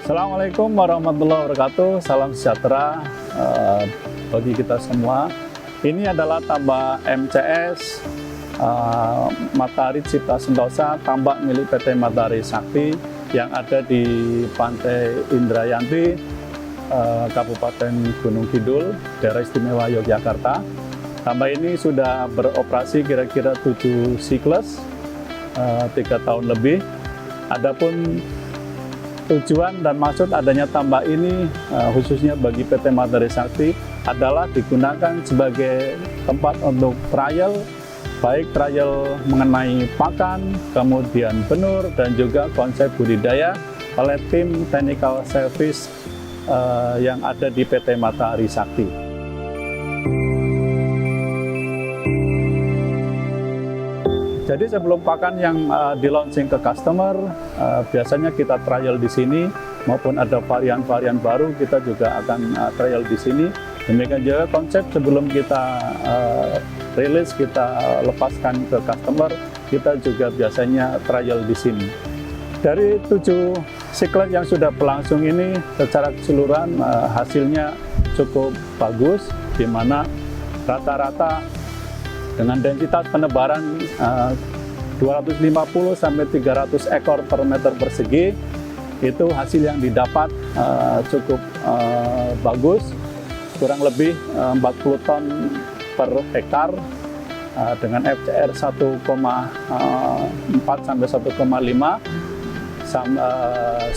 Assalamualaikum warahmatullahi wabarakatuh. Salam sejahtera bagi kita semua. Ini adalah tambak MCS Matahari Cipta Sentosa, tambak milik PT Matahari Sakti yang ada di Pantai Indrayanti, Kabupaten Gunung Kidul, Daerah Istimewa Yogyakarta. Tambak ini sudah beroperasi kira-kira 7 siklus, 3 tahun lebih. Adapun tujuan dan maksud adanya tambak ini khususnya bagi PT Matahari Sakti adalah digunakan sebagai tempat untuk trial, baik trial mengenai pakan, kemudian benur, dan juga konsep budidaya oleh tim technical service yang ada di PT Matahari Sakti. Jadi sebelum pakan yang di-launching ke customer, biasanya kita trial di sini, maupun ada varian-varian baru kita juga akan trial di sini. Demikian juga konsep sebelum kita rilis, kita lepaskan ke customer, kita juga biasanya trial di sini. Dari 7 siklus yang sudah berlangsung ini, secara keseluruhan hasilnya cukup bagus, di mana rata-rata dengan densitas penebaran 250 sampai 300 ekor per meter persegi, itu hasil yang didapat cukup bagus, kurang lebih 40 ton per hektar dengan FCR 1,4 sampai 1,5,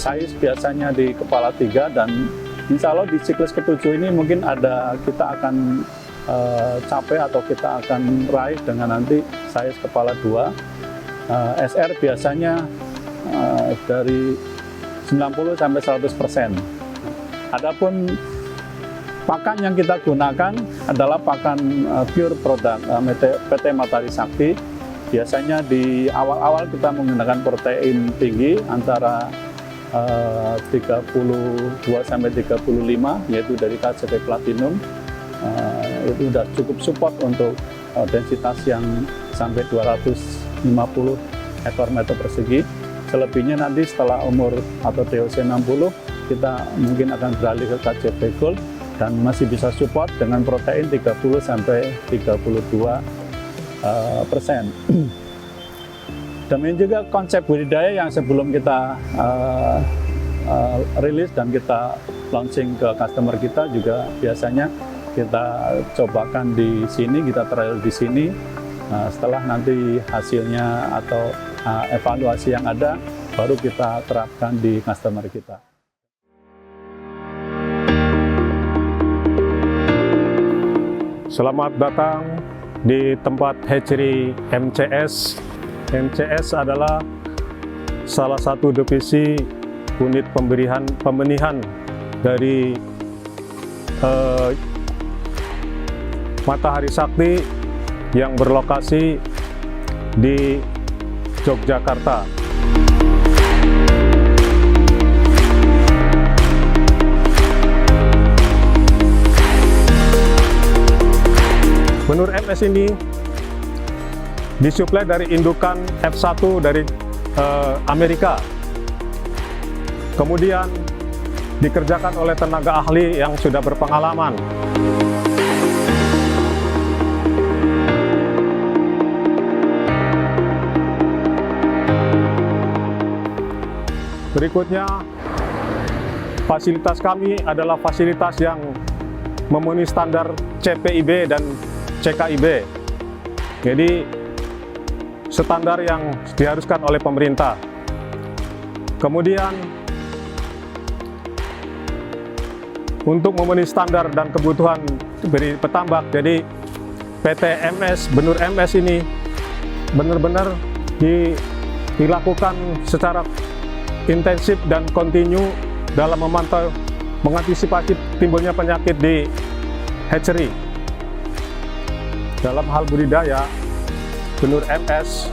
size biasanya di kepala 3, dan insya Allah di siklus ke-7 ini mungkin kita akan capai atau kita akan raih dengan nanti size kepala 2. SR biasanya dari 90 sampai 100%. Adapun pakan yang kita gunakan adalah pakan pure produk PT Matahari Sakti. Biasanya di awal-awal kita menggunakan protein tinggi antara 32 sampai 35, yaitu dari KCP Platinum. Itu sudah cukup support untuk densitas yang sampai 250 ekor meter persegi. Selebihnya nanti setelah umur atau DOC 60, kita mungkin akan beralih ke KCP Gold dan masih bisa support dengan protein 30 sampai 32%. Demikian juga konsep budidaya yang sebelum kita rilis dan kita launching ke customer kita juga biasanya kita cobakan di sini, kita trial di sini. Setelah nanti hasilnya atau evaluasi yang ada, baru kita terapkan di customer kita. Selamat datang di tempat hatchery MCS. MCS adalah salah satu divisi unit pembenihan dari Matahari Sakti yang berlokasi di Yogyakarta. Benur MS ini disuplai dari indukan F1 dari Amerika. Kemudian dikerjakan oleh tenaga ahli yang sudah berpengalaman. Berikutnya, fasilitas kami adalah fasilitas yang memenuhi standar CPIB dan CKIB. Jadi, standar yang diharuskan oleh pemerintah. Kemudian, untuk memenuhi standar dan kebutuhan dari petambak, jadi PT MS, Benur MS ini benar-benar dilakukan secara intensif dan kontinu dalam memantau, mengantisipasi timbulnya penyakit di hatchery. Dalam hal budidaya, Benur MS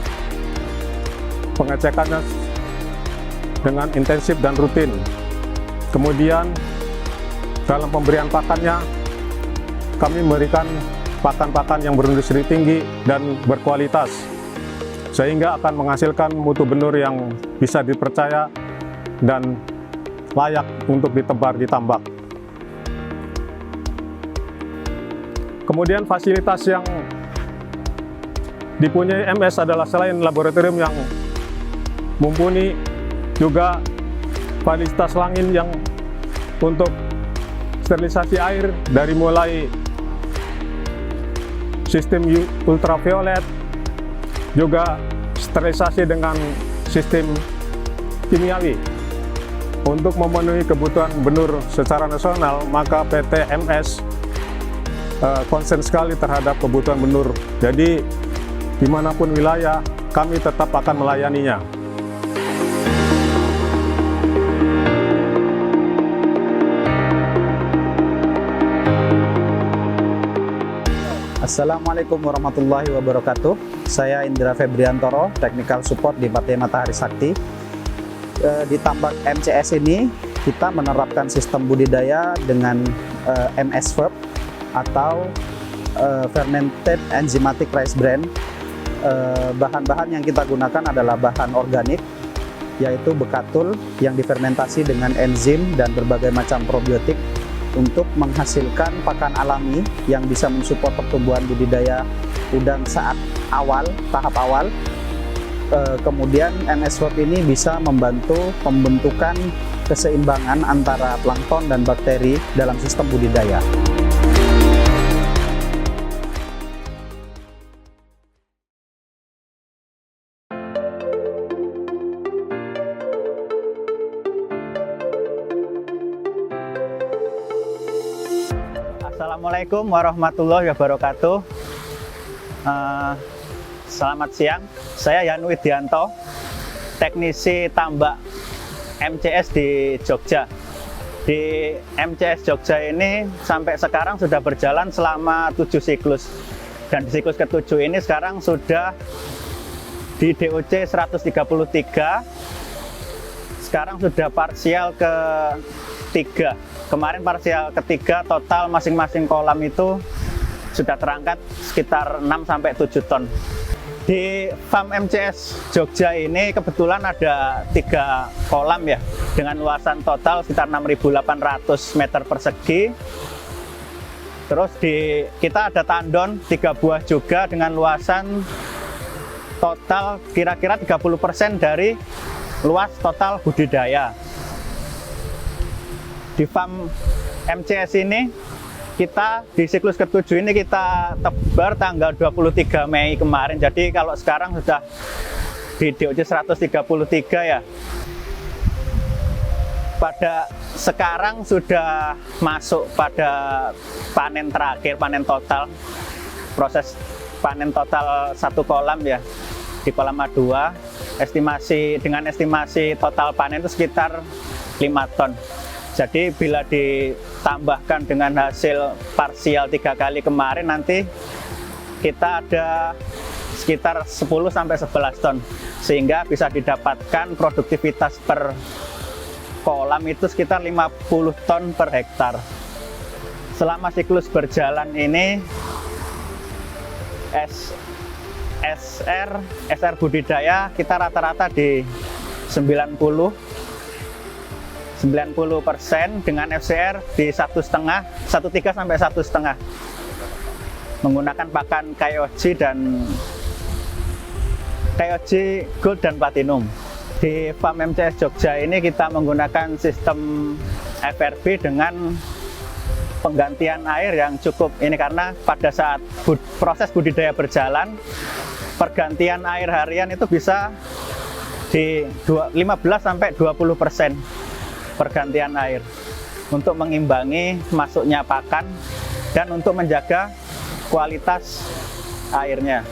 pengecekannya dengan intensif dan rutin. Kemudian dalam pemberian pakannya, kami memberikan pakan-pakan yang berindustri tinggi dan berkualitas, sehingga akan menghasilkan mutu benur yang bisa dipercaya dan layak untuk ditebar di tambak. Kemudian fasilitas yang dipunyai MS adalah selain laboratorium yang mumpuni, juga fasilitas langin yang untuk sterilisasi air, dari mulai sistem ultraviolet, juga sterilisasi dengan sistem kimiawi. Untuk memenuhi kebutuhan benur secara nasional, maka PT MS konsen sekali terhadap kebutuhan benur. Jadi dimanapun wilayah, kami tetap akan melayaninya. Assalamualaikum warahmatullahi wabarakatuh. Saya Indra Febriantoro, Technical Support di PT Matahari Sakti. Di tambak MCS ini kita menerapkan sistem budidaya dengan MS Verb atau Fermented Enzymatic Rice Bran. Bahan-bahan yang kita gunakan adalah bahan organik, yaitu bekatul yang difermentasi dengan enzim dan berbagai macam probiotik untuk menghasilkan pakan alami yang bisa mensupport pertumbuhan budidaya udang saat awal, tahap awal. Kemudian MS Verb ini bisa membantu pembentukan keseimbangan antara plankton dan bakteri dalam sistem budidaya. Assalamualaikum warahmatullahi wabarakatuh. Selamat siang, saya Yanu Widianto, teknisi tambak MCS di Jogja. Di MCS Jogja ini sampai sekarang sudah berjalan selama 7 siklus. Dan di siklus ke-7 ini sekarang sudah di DOC 133, sekarang sudah parsial ke-3. Kemarin parsial ketiga, total masing-masing kolam itu sudah terangkat sekitar 6-7 ton. Di farm MCS Jogja ini kebetulan ada 3 kolam ya, dengan luasan total sekitar 6.800 meter persegi. Terus kita ada tandon 3 buah juga dengan luasan total kira-kira 30% dari luas total budidaya. Di farm MCS ini, kita di siklus ke-7 ini kita tebar tanggal 23 Mei kemarin. Jadi kalau sekarang sudah di DOC 133 ya. Pada sekarang sudah masuk pada panen terakhir, panen total. Proses panen total 1 kolam ya, di kolam A2. Dengan estimasi total panen itu sekitar 5 ton. Jadi bila ditambahkan dengan hasil parsial 3 kali kemarin, nanti kita ada sekitar 10-11 ton. Sehingga bisa didapatkan produktivitas per kolam itu sekitar 50 ton per hektar. Selama siklus berjalan ini, SR budidaya kita rata-rata di 90% dengan FCR di 1,3 sampai 1,5, menggunakan pakan Kyoji Gold dan Platinum. Di farm MCS Jogja ini kita menggunakan sistem FRB dengan penggantian air yang cukup ini, karena pada saat proses budidaya berjalan, pergantian air harian itu bisa di 15-20% pergantian air untuk mengimbangi masuknya pakan dan untuk menjaga kualitas airnya.